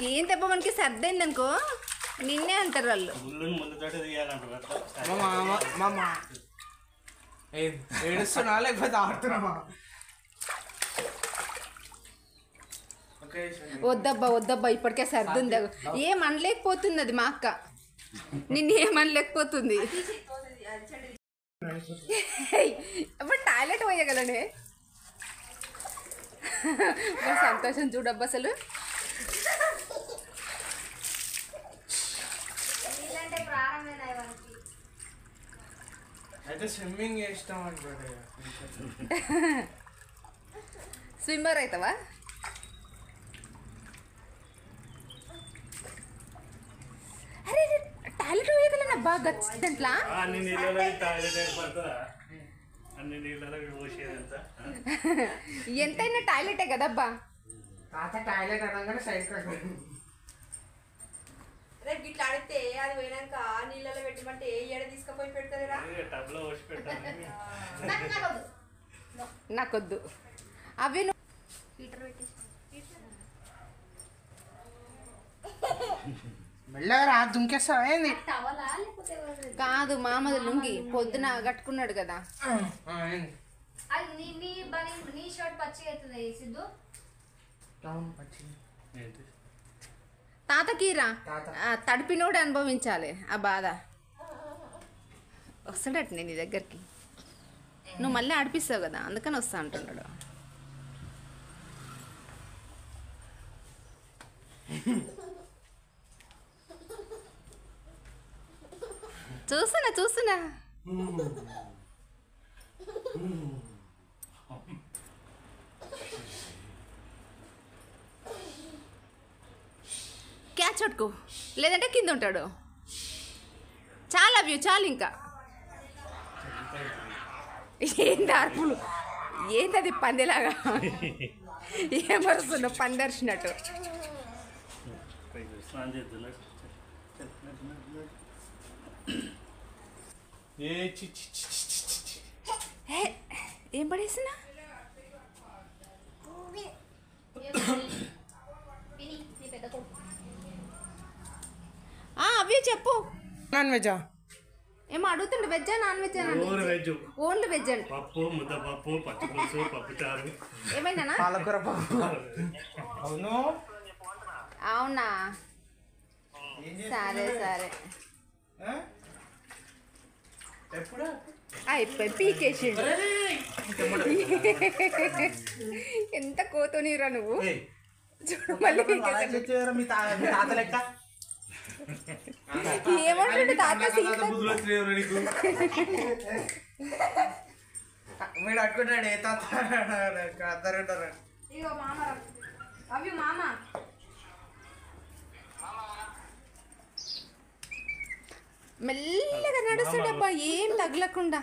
ఏం తెప్ప మనకి సర్దైంది అనుకో నిన్నే అంటారు వాళ్ళు. ఏడుస్తున్నా లేకపోతే ఆడుతున్నామా? వద్దబ్బా వద్దబ్బా ఇప్పటికే సర్దుంది. ఏం అనలేకపోతుంది అది మా అక్క, నిన్ను ఏమనలేకపోతుంది. అప్పుడు టాయిలెట్ పోయగలనే సంతోషం చూడబ్బా అసలు. అయితే స్విమ్మింగ్ చేస్తాం అనుకోండి. స్విమ్మర్ అవుతావా? అరే టాయిలెట్ పోయగలనా బాగా దాంట్లో. ఎంతైనా టాయిలెటే కదబ్బా. టాయిలెట్ అనగానే సైడ్ రేపు ఇట్లా అడిగితే అది పోయినాక నీళ్ళలో పెట్టమంటే ఏడ తీసుకుపోయి పెడతారా? నాకొద్దు అవి. మెల్లగా రా దుంకేస్తావా ఏంది? కాదు మామది లుంగి పొద్దున కట్టుకున్నాడు కదా. నీ షర్ట్ పచ్చిగా అవుతుంది సిద్ధు. తాతకిరా తడిపినోడు అనుభవించాలి ఆ బాధ. వస్తాడట నేను నీ దగ్గరికి, నువ్వు మళ్ళీ ఆడిపిస్తావు కదా అందుకని వస్తా అంటున్నాడు. చూస్తున్నా చూస్తున్నా. క్యాచ్ పట్టుకో లేదంటే కింద ఉంటాడు. చాలా వ్యూ చాలు. ఇంకా ఏంది అర్పులు, ఏంటది పందిలాగా ఏమరుస్తున్నావు పందర్చినట్టు. ఏం పడేసినా అవి చెప్పు. నాన్ వెజా ఏమో అడుగుతుండే, వెజ్జా నాన్ వెజ్? ఓన్లీ వెజ్ అండి. పప్పు, ముద్దపప్పు, పచ్చిపులుసు, పప్పుచారు. ఏమైనా పాలకూర పప్పు. అవును అవునా, సరే సరే. అయిపోయి పీకేసిండు. ఎంత కోతోనిరా నువ్వు. చూడు మళ్ళీ ఏమంటుండే తాత. మీరు అట్టుకుంటాడు ఏ తాత అద్దరు. ఇగో మామ అవి మామ మెల్లగా నడుస్తాడబ్బా ఏం తగలకుండా.